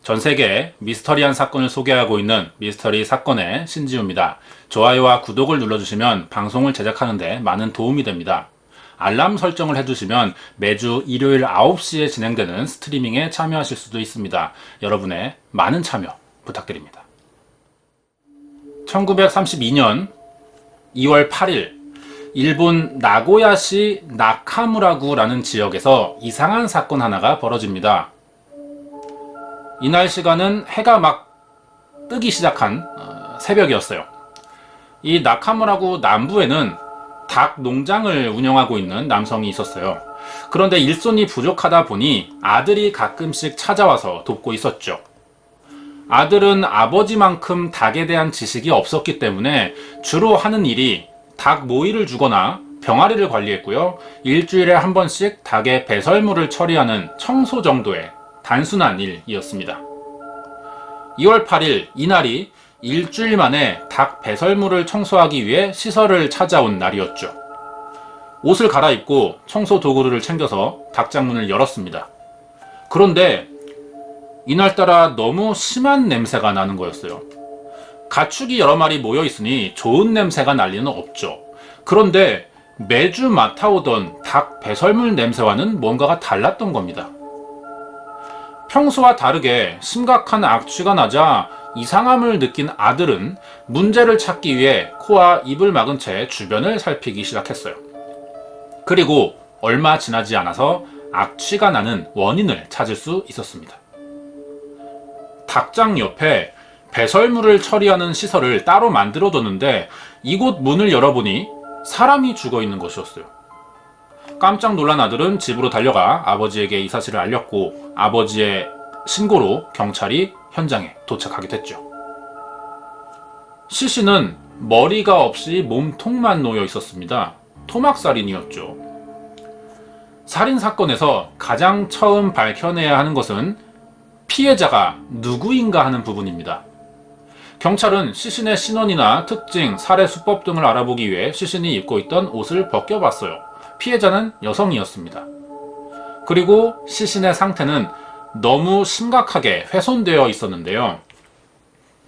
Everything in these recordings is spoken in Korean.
전 세계에 미스터리한 사건을 소개하고 있는 미스터리 사건의 신지우입니다. 좋아요와 구독을 눌러주시면 방송을 제작하는데 많은 도움이 됩니다. 알람 설정을 해주시면 매주 일요일 9시에 진행되는 스트리밍에 참여하실 수도 있습니다. 여러분의 많은 참여 부탁드립니다. 1932년 2월 8일 일본 나고야시 나카무라구라는 지역에서 이상한 사건 하나가 벌어집니다. 이날 시간은 해가 막 뜨기 시작한 새벽이었어요. 이 나카무라구 남부에는 닭 농장을 운영하고 있는 남성이 있었어요. 그런데 일손이 부족하다 보니 아들이 가끔씩 찾아와서 돕고 있었죠. 아들은 아버지만큼 닭에 대한 지식이 없었기 때문에 주로 하는 일이 닭 모이를 주거나 병아리를 관리했고요. 일주일에 한 번씩 닭의 배설물을 처리하는 청소 정도의 단순한 일이었습니다. 2월 8일 이날이 일주일 만에 닭 배설물을 청소하기 위해 시설을 찾아온 날이었죠. 옷을 갈아입고 청소 도구를 챙겨서 닭장문을 열었습니다. 그런데 이날따라 너무 심한 냄새가 나는 거였어요. 가축이 여러 마리 모여 있으니 좋은 냄새가 날 리는 없죠. 그런데 매주 맡아오던 닭 배설물 냄새와는 뭔가가 달랐던 겁니다. 평소와 다르게 심각한 악취가 나자 이상함을 느낀 아들은 문제를 찾기 위해 코와 입을 막은 채 주변을 살피기 시작했어요. 그리고 얼마 지나지 않아서 악취가 나는 원인을 찾을 수 있었습니다. 닭장 옆에 배설물을 처리하는 시설을 따로 만들어뒀는데 이곳 문을 열어보니 사람이 죽어 있는 것이었어요. 깜짝 놀란 아들은 집으로 달려가 아버지에게 이 사실을 알렸고 아버지의 신고로 경찰이 현장에 도착하게 됐죠. 시신은 머리가 없이 몸통만 놓여 있었습니다. 토막살인이었죠. 살인사건에서 가장 처음 밝혀내야 하는 것은 피해자가 누구인가 하는 부분입니다. 경찰은 시신의 신원이나 특징, 살해 수법 등을 알아보기 위해 시신이 입고 있던 옷을 벗겨봤어요. 피해자는 여성이었습니다. 그리고 시신의 상태는 너무 심각하게 훼손되어 있었는데요.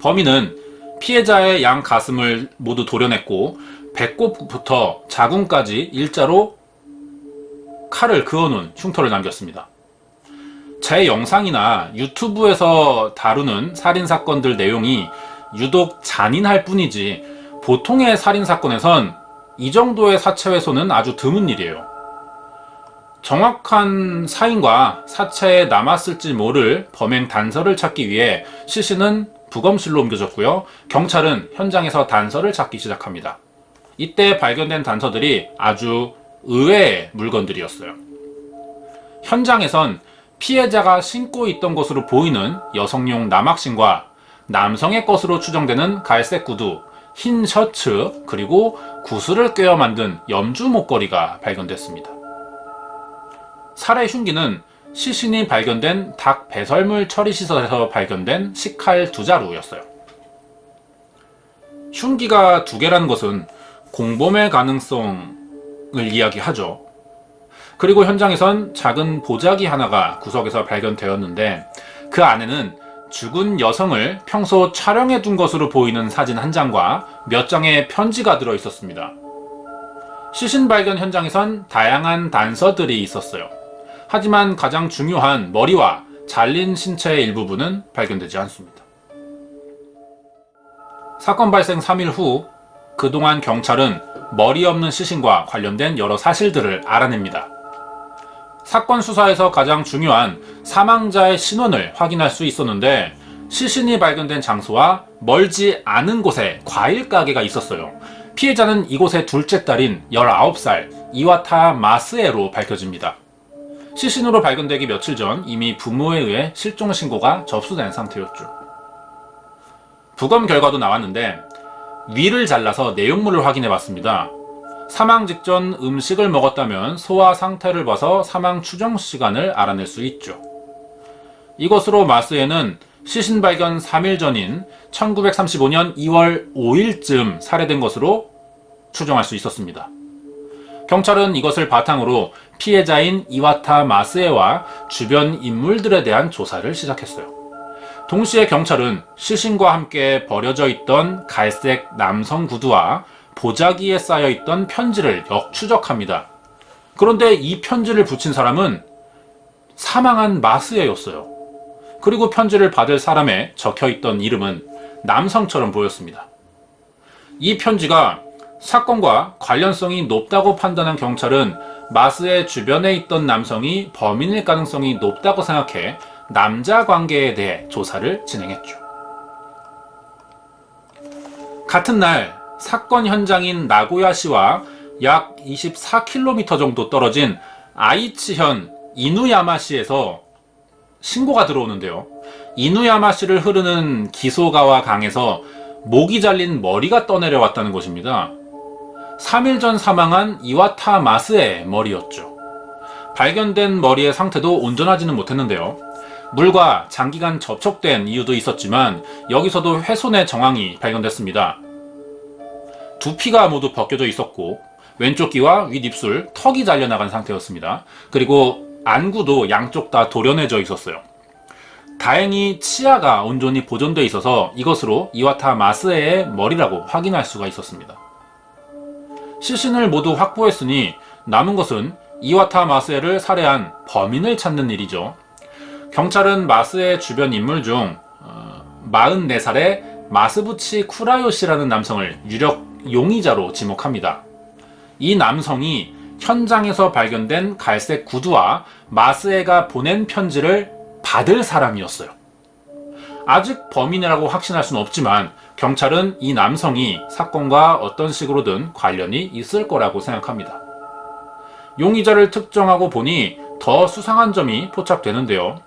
범인은 피해자의 양 가슴을 모두 도려냈고 배꼽부터 자궁까지 일자로 칼을 그어놓은 흉터를 남겼습니다. 제 영상이나 유튜브에서 다루는 살인사건들 내용이 유독 잔인할 뿐이지 보통의 살인사건에선 이 정도의 사체 훼손은 아주 드문 일이에요. 정확한 사인과 사체에 남았을지 모를 범행 단서를 찾기 위해 시신은 부검실로 옮겨졌고요. 경찰은 현장에서 단서를 찾기 시작합니다. 이때 발견된 단서들이 아주 의외의 물건들이었어요. 현장에선 피해자가 신고 있던 것으로 보이는 여성용 남학신과 남성의 것으로 추정되는 갈색 구두, 흰 셔츠, 그리고 구슬을 꿰어 만든 염주 목걸이가 발견됐습니다. 살해 흉기는 시신이 발견된 닭 배설물 처리 시설에서 발견된 식칼 2자루였어요. 흉기가 2개라는 것은 공범의 가능성을 이야기하죠. 그리고 현장에선 작은 보자기 하나가 구석에서 발견되었는데 그 안에는 죽은 여성을 평소 촬영해 둔 것으로 보이는 사진 한 장과 몇 장의 편지가 들어 있었습니다. 시신 발견 현장에선 다양한 단서들이 있었어요. 하지만 가장 중요한 머리와 잘린 신체의 일부분은 발견되지 않습니다. 사건 발생 3일 후 그동안 경찰은 머리 없는 시신과 관련된 여러 사실들을 알아냅니다. 사건 수사에서 가장 중요한 사망자의 신원을 확인할 수 있었는데 시신이 발견된 장소와 멀지 않은 곳에 과일 가게가 있었어요. 피해자는 이곳의 둘째 딸인 19살 이와타 마스에로 밝혀집니다. 시신으로 발견되기 며칠 전 이미 부모에 의해 실종 신고가 접수된 상태였죠. 부검 결과도 나왔는데 위를 잘라서 내용물을 확인해 봤습니다. 사망 직전 음식을 먹었다면 소화 상태를 봐서 사망 추정 시간을 알아낼 수 있죠. 이것으로 마스에는 시신 발견 3일 전인 1935년 2월 5일쯤 살해된 것으로 추정할 수 있었습니다. 경찰은 이것을 바탕으로 피해자인 이와타 마스에와 주변 인물들에 대한 조사를 시작했어요. 동시에 경찰은 시신과 함께 버려져 있던 갈색 남성 구두와 보자기에 쌓여있던 편지를 역추적합니다. 그런데 이 편지를 붙인 사람은 사망한 마스에였어요. 그리고 편지를 받을 사람에 적혀있던 이름은 남성처럼 보였습니다. 이 편지가 사건과 관련성이 높다고 판단한 경찰은 마스의 주변에 있던 남성이 범인일 가능성이 높다고 생각해 남자 관계에 대해 조사를 진행했죠. 같은 날 사건 현장인 나고야시와 약 24km 정도 떨어진 아이치현 이누야마시에서 신고가 들어오는데요. 이누야마시를 흐르는 기소가와 강에서 목이 잘린 머리가 떠내려왔다는 것입니다. 3일 전 사망한 이와타 마스의 머리였죠. 발견된 머리의 상태도 온전하지는 못했는데요. 물과 장기간 접촉된 이유도 있었지만 여기서도 훼손의 정황이 발견됐습니다. 두피가 모두 벗겨져 있었고 왼쪽 귀와 윗입술, 턱이 잘려나간 상태였습니다. 그리고 안구도 양쪽 다 도려내져 있었어요. 다행히 치아가 온전히 보존되어 있어서 이것으로 이와타 마스에의 머리라고 확인할 수가 있었습니다. 시신을 모두 확보했으니 남은 것은 이와타 마스에를 살해한 범인을 찾는 일이죠. 경찰은 마스에 주변 인물 중 44살의 마스부치 쿠라요시라는 남성을 유력 용의자로 지목합니다. 이 남성이 현장에서 발견된 갈색 구두와 마스에가 보낸 편지를 받을 사람이었어요. 아직 범인이라고 확신할 수는 없지만 경찰은 이 남성이 사건과 어떤 식으로든 관련이 있을 거라고 생각합니다. 용의자를 특정하고 보니 더 수상한 점이 포착되는데요.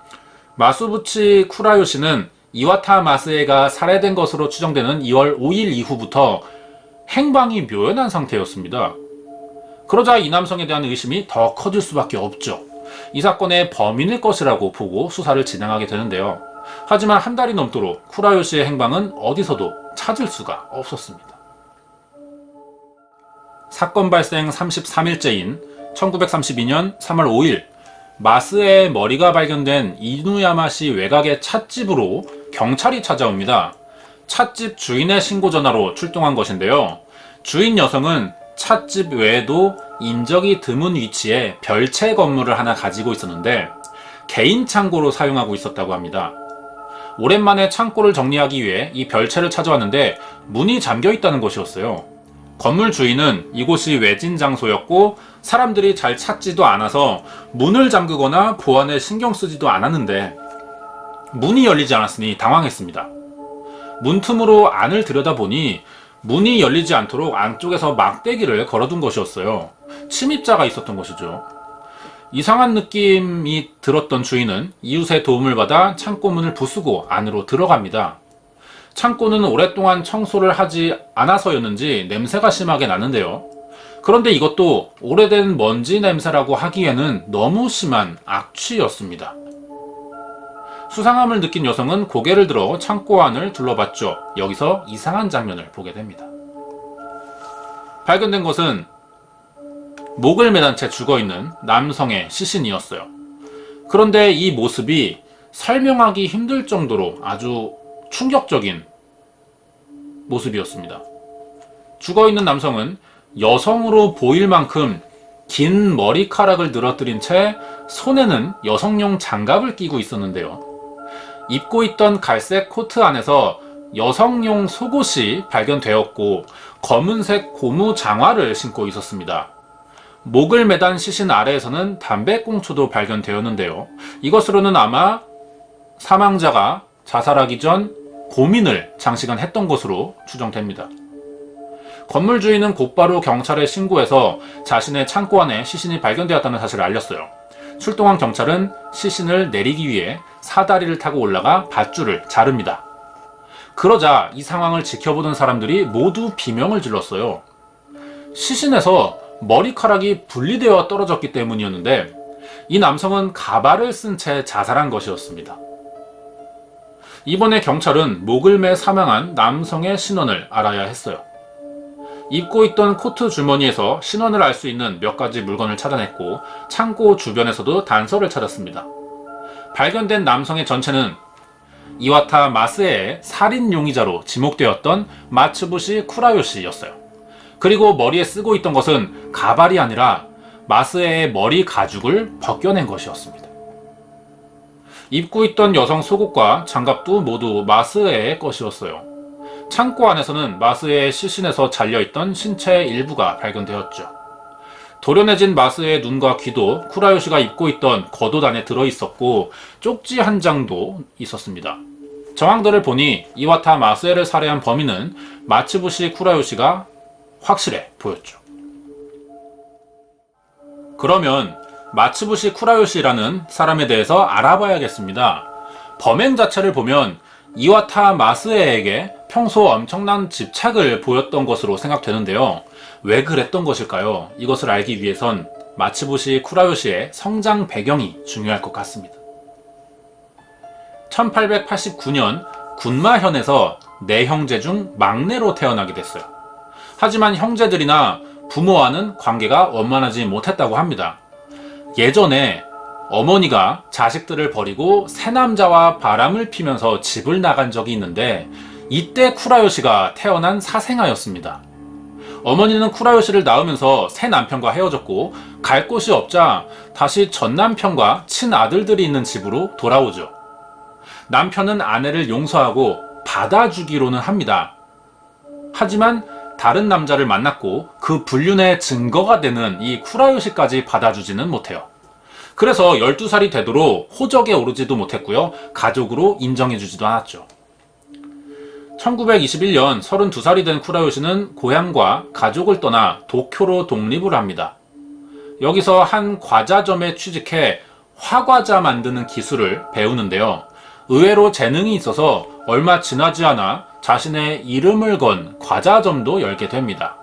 마수부치 쿠라요시는 이와타 마스에가 살해된 것으로 추정되는 2월 5일 이후부터 행방이 묘연한 상태였습니다. 그러자 이 남성에 대한 의심이 더 커질 수밖에 없죠. 이 사건의 범인일 것이라고 보고 수사를 진행하게 되는데요. 하지만 한 달이 넘도록 쿠라요시의 행방은 어디서도 찾을 수가 없었습니다. 사건 발생 33일째인 1932년 3월 5일 마스의 머리가 발견된 이누야마시 외곽의 찻집으로 경찰이 찾아옵니다. 찻집 주인의 신고 전화로 출동한 것인데요. 주인 여성은 찻집 외에도 인적이 드문 위치에 별채 건물을 하나 가지고 있었는데 개인 창고로 사용하고 있었다고 합니다. 오랜만에 창고를 정리하기 위해 이 별채를 찾아왔는데 문이 잠겨 있다는 것이었어요. 건물 주인은 이곳이 외진 장소였고 사람들이 잘 찾지도 않아서 문을 잠그거나 보안에 신경 쓰지도 않았는데 문이 열리지 않았으니 당황했습니다. 문틈으로 안을 들여다보니 문이 열리지 않도록 안쪽에서 막대기를 걸어둔 것이었어요. 침입자가 있었던 것이죠. 이상한 느낌이 들었던 주인은 이웃의 도움을 받아 창고문을 부수고 안으로 들어갑니다. 창고는 오랫동안 청소를 하지 않아서였는지 냄새가 심하게 나는데요. 그런데 이것도 오래된 먼지 냄새라고 하기에는 너무 심한 악취였습니다. 수상함을 느낀 여성은 고개를 들어 창고 안을 둘러봤죠. 여기서 이상한 장면을 보게 됩니다. 발견된 것은 목을 매단 채 죽어있는 남성의 시신이었어요. 그런데 이 모습이 설명하기 힘들 정도로 아주 충격적인 모습이었습니다. 죽어있는 남성은 여성으로 보일 만큼 긴 머리카락을 늘어뜨린 채 손에는 여성용 장갑을 끼고 있었는데요. 입고 있던 갈색 코트 안에서 여성용 속옷이 발견되었고 검은색 고무 장화를 신고 있었습니다. 목을 매단 시신 아래에서는 담배꽁초도 발견되었는데요. 이것으로는 아마 사망자가 자살하기 전 고민을 장시간 했던 것으로 추정됩니다. 건물 주인은 곧바로 경찰에 신고해서 자신의 창고 안에 시신이 발견되었다는 사실을 알렸어요. 출동한 경찰은 시신을 내리기 위해 사다리를 타고 올라가 밧줄을 자릅니다. 그러자 이 상황을 지켜보던 사람들이 모두 비명을 질렀어요. 시신에서 머리카락이 분리되어 떨어졌기 때문이었는데 이 남성은 가발을 쓴 채 자살한 것이었습니다. 이번에 경찰은 목을 매 사망한 남성의 신원을 알아야 했어요. 입고 있던 코트 주머니에서 신원을 알 수 있는 몇 가지 물건을 찾아냈고 창고 주변에서도 단서를 찾았습니다. 발견된 남성의 전체는 이와타 마스에의 살인 용의자로 지목되었던 마츠부시 쿠라요시였어요. 그리고 머리에 쓰고 있던 것은 가발이 아니라 마스에의 머리 가죽을 벗겨낸 것이었습니다. 입고 있던 여성 속옷과 장갑도 모두 마스에의 것이었어요. 창고 안에서는 마스에의 시신에서 잘려있던 신체의 일부가 발견되었죠. 도련해진 마스의 눈과 귀도 쿠라요시가 입고 있던 겉옷 안에 들어있었고 쪽지 한 장도 있었습니다. 정황들을 보니 이와타 마스에를 살해한 범인은 마츠부시 쿠라요시가 확실해 보였죠. 그러면 마츠부시 쿠라요시라는 사람에 대해서 알아봐야겠습니다. 범행 자체를 보면 이와타 마스에에게 평소 엄청난 집착을 보였던 것으로 생각되는데요. 왜 그랬던 것일까요? 이것을 알기 위해선 마츠부시 쿠라요시의 성장 배경이 중요할 것 같습니다. 1889년 군마현에서 네 형제 중 막내로 태어나게 됐어요. 하지만 형제들이나 부모와는 관계가 원만하지 못했다고 합니다. 예전에 어머니가 자식들을 버리고 새 남자와 바람을 피면서 집을 나간 적이 있는데 이때 쿠라요시가 태어난 사생아였습니다. 어머니는 쿠라요시를 낳으면서 새 남편과 헤어졌고 갈 곳이 없자 다시 전 남편과 친아들들이 있는 집으로 돌아오죠. 남편은 아내를 용서하고 받아주기로는 합니다. 하지만 다른 남자를 만났고 그 불륜의 증거가 되는 이 쿠라요시까지 받아주지는 못해요. 그래서 12살이 되도록 호적에 오르지도 못했고요. 가족으로 인정해주지도 않았죠. 1921년 32살이 된 쿠라요시는 고향과 가족을 떠나 도쿄로 독립을 합니다. 여기서 한 과자점에 취직해 화과자 만드는 기술을 배우는데요. 의외로 재능이 있어서 얼마 지나지 않아 자신의 이름을 건 과자점도 열게 됩니다.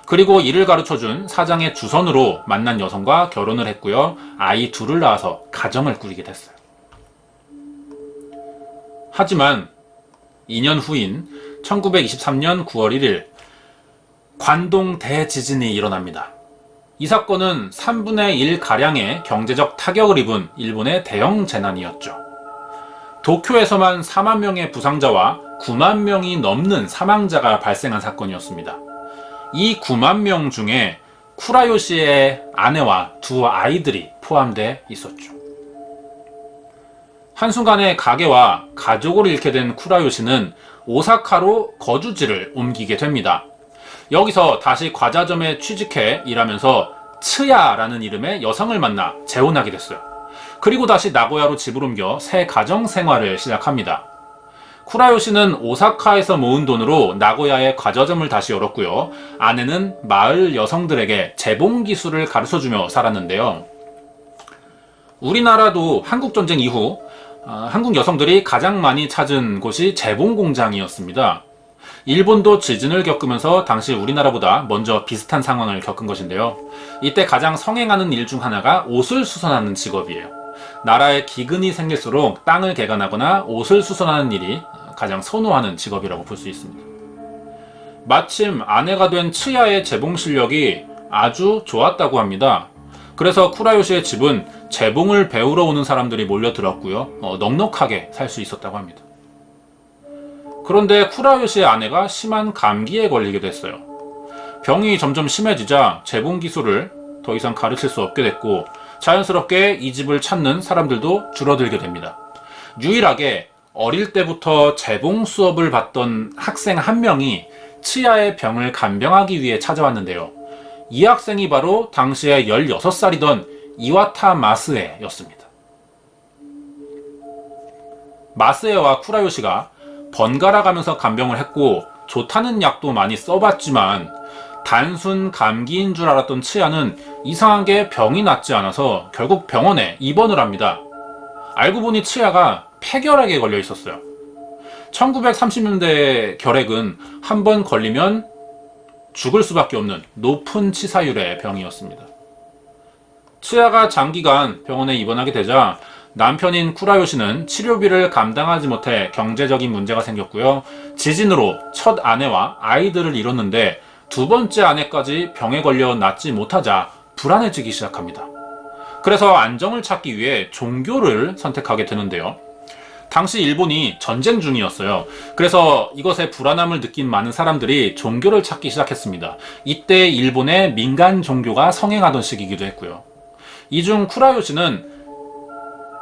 그리고 이를 가르쳐준 사장의 주선으로 만난 여성과 결혼을 했고요. 아이 둘을 낳아서 가정을 꾸리게 됐어요. 하지만 2년 후인 1923년 9월 1일 관동 대지진이 일어납니다. 이 사건은 3분의 1가량의 경제적 타격을 입은 일본의 대형 재난이었죠. 도쿄에서만 4만 명의 부상자와 9만 명이 넘는 사망자가 발생한 사건이었습니다. 이 9만 명 중에 쿠라요시의 아내와 두 아이들이 포함되어 있었죠. 한순간에 가게와 가족을 잃게 된 쿠라요시는 오사카로 거주지를 옮기게 됩니다. 여기서 다시 과자점에 취직해 일하면서 츠야라는 이름의 여성을 만나 재혼하게 됐어요. 그리고 다시 나고야로 집을 옮겨 새 가정 생활을 시작합니다. 쿠라요시는 오사카에서 모은 돈으로 나고야의 과자점을 다시 열었고요. 아내는 마을 여성들에게 재봉 기술을 가르쳐주며 살았는데요. 우리나라도 한국전쟁 이후 한국 여성들이 가장 많이 찾은 곳이 재봉 공장이었습니다. 일본도 지진을 겪으면서 당시 우리나라보다 먼저 비슷한 상황을 겪은 것인데요. 이때 가장 성행하는 일 중 하나가 옷을 수선하는 직업이에요. 나라에 기근이 생길수록 땅을 개간하거나 옷을 수선하는 일이 가장 선호하는 직업이라고 볼 수 있습니다. 마침 아내가 된 츠야의 재봉 실력이 아주 좋았다고 합니다. 그래서 쿠라요시의 집은 재봉을 배우러 오는 사람들이 몰려들었고요. 넉넉하게 살 수 있었다고 합니다. 그런데 쿠라요시의 아내가 심한 감기에 걸리게 됐어요. 병이 점점 심해지자 재봉 기술을 더 이상 가르칠 수 없게 됐고 자연스럽게 이 집을 찾는 사람들도 줄어들게 됩니다. 유일하게 어릴 때부터 재봉 수업을 받던 학생 한 명이 츠야의 병을 간병하기 위해 찾아왔는데요. 이 학생이 바로 당시에 16살이던 이와타 마스에였습니다. 마스에와 쿠라요시가 번갈아 가면서 간병을 했고 좋다는 약도 많이 써봤지만 단순 감기인 줄 알았던 츠야는 이상한 게 병이 낫지 않아서 결국 병원에 입원을 합니다. 알고 보니 츠야가 폐결핵에 걸려 있었어요. 1930년대 결핵은 한 번 걸리면 죽을 수밖에 없는 높은 치사율의 병이었습니다. 츠야가 장기간 병원에 입원하게 되자 남편인 쿠라요시는 치료비를 감당하지 못해 경제적인 문제가 생겼고요. 지진으로 첫 아내와 아이들을 잃었는데 두 번째 아내까지 병에 걸려 낫지 못하자 불안해지기 시작합니다. 그래서 안정을 찾기 위해 종교를 선택하게 되는데요. 당시 일본이 전쟁 중이었어요. 그래서 이것에 불안함을 느낀 많은 사람들이 종교를 찾기 시작했습니다. 이때 일본의 민간 종교가 성행하던 시기이기도 했고요. 이 중 쿠라요시는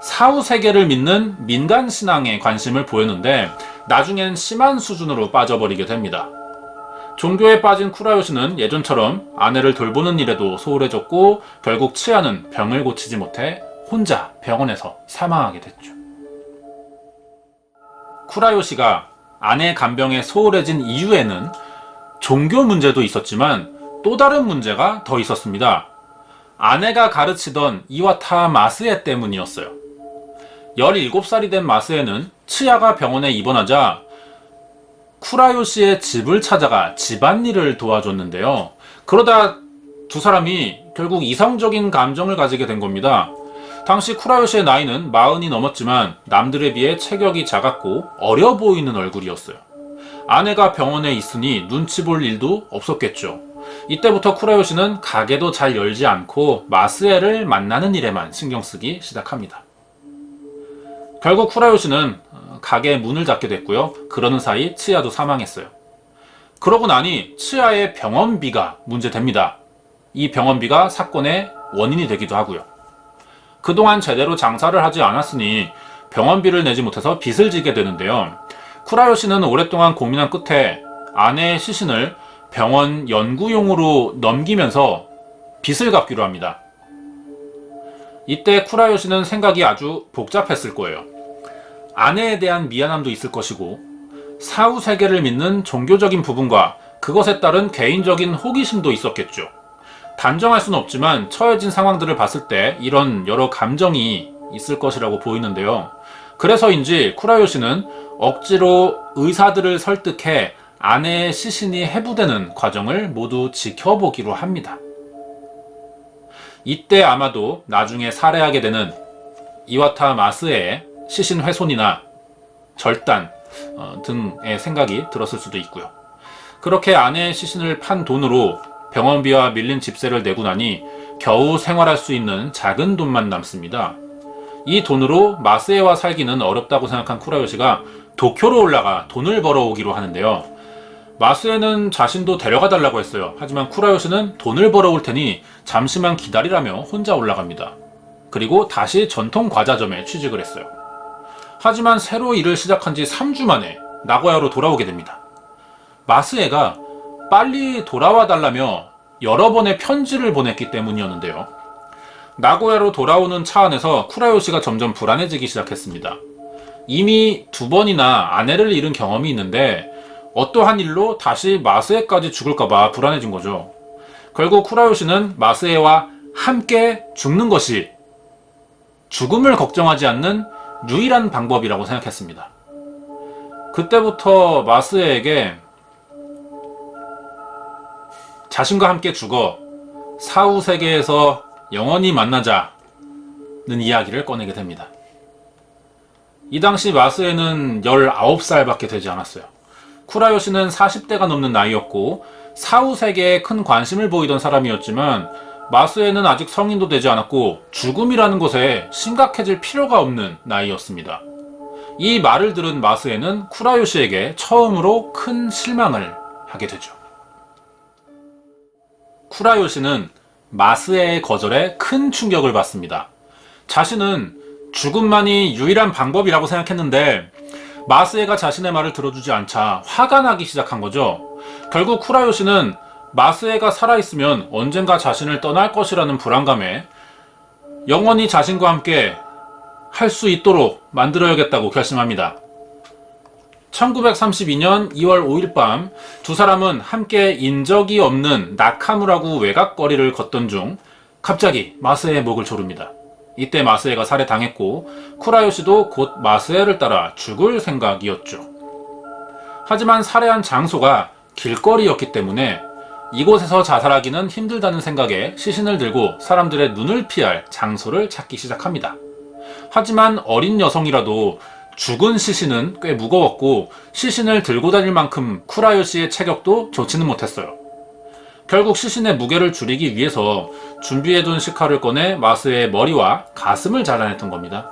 사후세계를 믿는 민간 신앙에 관심을 보였는데 나중엔 심한 수준으로 빠져버리게 됩니다. 종교에 빠진 쿠라요시는 예전처럼 아내를 돌보는 일에도 소홀해졌고 결국 치아는 병을 고치지 못해 혼자 병원에서 사망하게 됐죠. 쿠라요시가 아내 간병에 소홀해진 이유에는 종교 문제도 있었지만 또 다른 문제가 더 있었습니다. 아내가 가르치던 이와타 마스에 때문이었어요. 17살이 된 마스에는 치아가 병원에 입원하자 쿠라요시의 집을 찾아가 집안일을 도와줬는데요. 그러다 두 사람이 결국 이성적인 감정을 가지게 된 겁니다. 당시 쿠라요시의 나이는 40이 넘었지만 남들에 비해 체격이 작았고 어려 보이는 얼굴이었어요. 아내가 병원에 있으니 눈치 볼 일도 없었겠죠. 이때부터 쿠라요시는 가게도 잘 열지 않고 마스에를 만나는 일에만 신경 쓰기 시작합니다. 결국 쿠라요시는 가게 문을 닫게 됐고요. 그러는 사이 치아도 사망했어요. 그러고 나니 치아의 병원비가 문제됩니다. 이 병원비가 사건의 원인이 되기도 하고요. 그동안 제대로 장사를 하지 않았으니 병원비를 내지 못해서 빚을 지게 되는데요. 쿠라요시는 오랫동안 고민한 끝에 아내의 시신을 병원 연구용으로 넘기면서 빚을 갚기로 합니다. 이때 쿠라요시는 생각이 아주 복잡했을 거예요. 아내에 대한 미안함도 있을 것이고 사후 세계를 믿는 종교적인 부분과 그것에 따른 개인적인 호기심도 있었겠죠. 단정할 수는 없지만 처해진 상황들을 봤을 때 이런 여러 감정이 있을 것이라고 보이는데요. 그래서인지 쿠라요시는 억지로 의사들을 설득해 아내의 시신이 해부되는 과정을 모두 지켜보기로 합니다. 이때 아마도 나중에 살해하게 되는 이와타 마스의 시신 훼손이나 절단 등의 생각이 들었을 수도 있고요. 그렇게 아내의 시신을 판 돈으로 병원비와 밀린 집세를 내고 나니 겨우 생활할 수 있는 작은 돈만 남습니다. 이 돈으로 마스에와 살기는 어렵다고 생각한 쿠라요시가 도쿄로 올라가 돈을 벌어오기로 하는데요. 마스에는 자신도 데려가 달라고 했어요. 하지만 쿠라요시는 돈을 벌어올 테니 잠시만 기다리라며 혼자 올라갑니다. 그리고 다시 전통 과자점에 취직을 했어요. 하지만 새로 일을 시작한 지 3주 만에 나고야로 돌아오게 됩니다. 마스에가 빨리 돌아와 달라며 여러 번의 편지를 보냈기 때문이었는데요. 나고야로 돌아오는 차 안에서 쿠라요시가 점점 불안해지기 시작했습니다. 이미 2번이나 아내를 잃은 경험이 있는데 어떠한 일로 다시 마스에까지 죽을까봐 불안해진 거죠. 결국 쿠라요시는 마스에와 함께 죽는 것이 죽음을 걱정하지 않는 유일한 방법이라고 생각했습니다. 그때부터 마스에에게 자신과 함께 죽어 사후 세계에서 영원히 만나자는 이야기를 꺼내게 됩니다. 이 당시 마스에는 19살밖에 되지 않았어요. 쿠라요시는 40대가 넘는 나이였고 사후 세계에 큰 관심을 보이던 사람이었지만 마스에는 아직 성인도 되지 않았고 죽음이라는 것에 심각해질 필요가 없는 나이였습니다. 이 말을 들은 마스에는 쿠라요시에게 처음으로 큰 실망을 하게 되죠. 쿠라요시는 마스에의 거절에 큰 충격을 받습니다. 자신은 죽음만이 유일한 방법이라고 생각했는데 마스에가 자신의 말을 들어주지 않자 화가 나기 시작한 거죠. 결국 쿠라요시는 마스에가 살아있으면 언젠가 자신을 떠날 것이라는 불안감에 영원히 자신과 함께 할 수 있도록 만들어야겠다고 결심합니다. 1932년 2월 5일 밤 두 사람은 함께 인 적이 없는 나카무라구 외곽거리를 걷던 중 갑자기 마스에의 목을 조릅니다. 이때 마스에가 살해당했고 쿠라요시도 곧 마스에를 따라 죽을 생각이었죠. 하지만 살해한 장소가 길거리였기 때문에 이곳에서 자살하기는 힘들다는 생각에 시신을 들고 사람들의 눈을 피할 장소를 찾기 시작합니다. 하지만 어린 여성이라도 죽은 시신은 꽤 무거웠고 시신을 들고 다닐 만큼 쿠라요시의 체격도 좋지는 못했어요. 결국 시신의 무게를 줄이기 위해서 준비해둔 식칼을 꺼내 마스의 머리와 가슴을 잘라냈던 겁니다.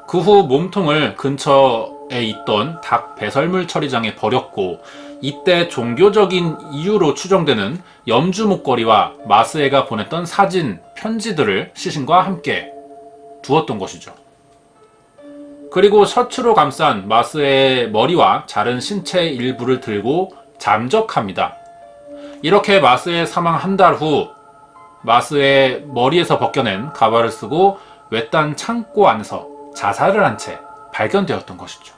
그 후 몸통을 근처에 있던 닭 배설물 처리장에 버렸고, 이때 종교적인 이유로 추정되는 염주 목걸이와 마스에가 보냈던 사진, 편지들을 시신과 함께 두었던 것이죠. 그리고 셔츠로 감싼 마스의 머리와 자른 신체 일부를 들고 잠적합니다. 이렇게 마스의 사망 한 달 후 마스의 머리에서 벗겨낸 가발을 쓰고 외딴 창고 안에서 자살을 한 채 발견되었던 것이죠.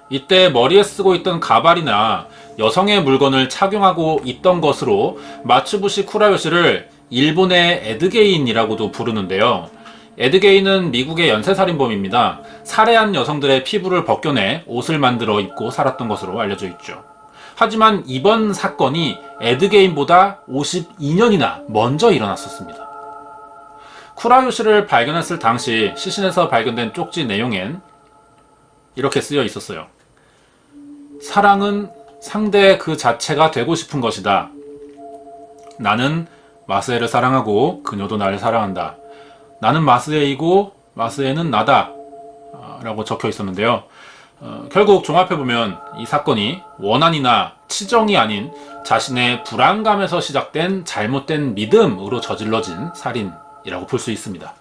이때 머리에 쓰고 있던 가발이나 여성의 물건을 착용하고 있던 것으로 마츠부시 쿠라요시를 일본의 에드게인이라고도 부르는데요. 에드게인은 미국의 연쇄살인범입니다. 살해한 여성들의 피부를 벗겨내 옷을 만들어 입고 살았던 것으로 알려져 있죠. 하지만 이번 사건이 에드게인보다 52년이나 먼저 일어났었습니다. 쿠라요시를 발견했을 당시 시신에서 발견된 쪽지 내용엔 이렇게 쓰여 있었어요. 사랑은 상대 그 자체가 되고 싶은 것이다. 나는 마스에를 사랑하고 그녀도 나를 사랑한다. 나는 마스에이고 마스에는 나다. 라고 적혀 있었는데요. 결국 종합해보면 이 사건이 원한이나 치정이 아닌 자신의 불안감에서 시작된 잘못된 믿음으로 저질러진 살인이라고 볼 수 있습니다.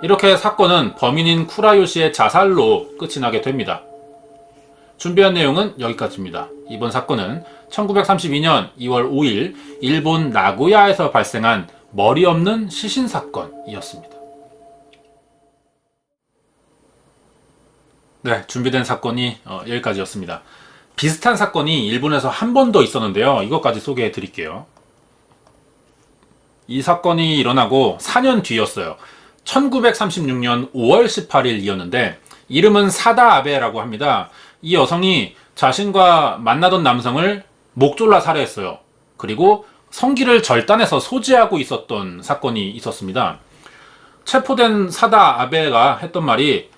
이렇게 사건은 범인인 쿠라요시의 자살로 끝이 나게 됩니다. 준비한 내용은 여기까지입니다. 이번 사건은 1932년 2월 5일 일본 나고야에서 발생한 머리 없는 시신 사건이었습니다. 네, 준비된 사건이 여기까지였습니다. 비슷한 사건이 일본에서 한 번 더 있었는데요. 이것까지 소개해 드릴게요. 이 사건이 일어나고 4년 뒤였어요. 1936년 5월 18일이었는데 이름은 사다 아베라고 합니다. 이 여성이 자신과 만나던 남성을 목 졸라 살해했어요. 그리고 성기를 절단해서 소지하고 있었던 사건이 있었습니다. 체포된 사다 아베가 했던 말이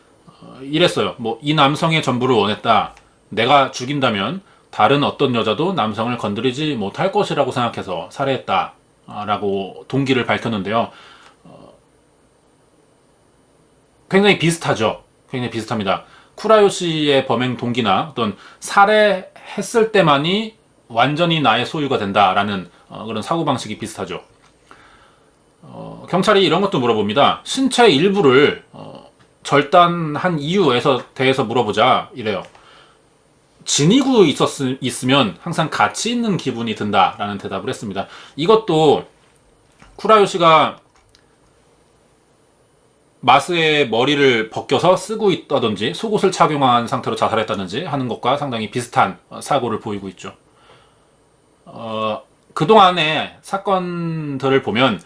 이랬어요. 이 남성의 전부를 원했다. 내가 죽인다면 다른 어떤 여자도 남성을 건드리지 못할 것이라고 생각해서 살해했다. 라고 동기를 밝혔는데요. 굉장히 비슷하죠. 굉장히 비슷합니다. 쿠라요시의 범행 동기나 어떤 살해했을 때만이 완전히 나의 소유가 된다라는 그런 사고방식이 비슷하죠. 경찰이 이런 것도 물어봅니다. 신체 일부를 절단한 이유에 대해서 물어보자 이래요. 지니고 있으면 항상 가치 있는 기분이 든다라는 대답을 했습니다. 이것도 쿠라요시가 마스의 머리를 벗겨서 쓰고 있다든지 속옷을 착용한 상태로 자살했다든지 하는 것과 상당히 비슷한 사고를 보이고 있죠. 그동안의 사건들을 보면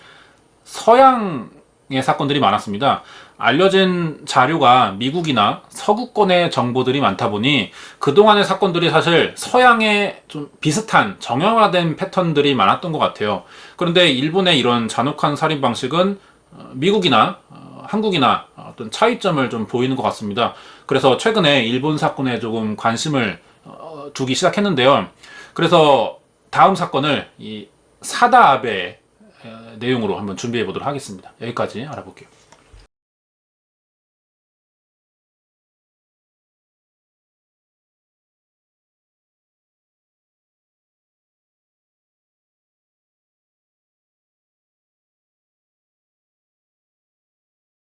서양의 사건들이 많았습니다. 알려진 자료가 미국이나 서구권의 정보들이 많다 보니 그동안의 사건들이 사실 서양에 좀 비슷한 정형화된 패턴들이 많았던 것 같아요. 그런데 일본의 이런 잔혹한 살인 방식은 미국이나 한국이나 어떤 차이점을 좀 보이는 것 같습니다. 그래서 최근에 일본 사건에 조금 관심을 두기 시작했는데요. 그래서 다음 사건을 이 사다 아베의 내용으로 한번 준비해 보도록 하겠습니다. 여기까지 알아볼게요.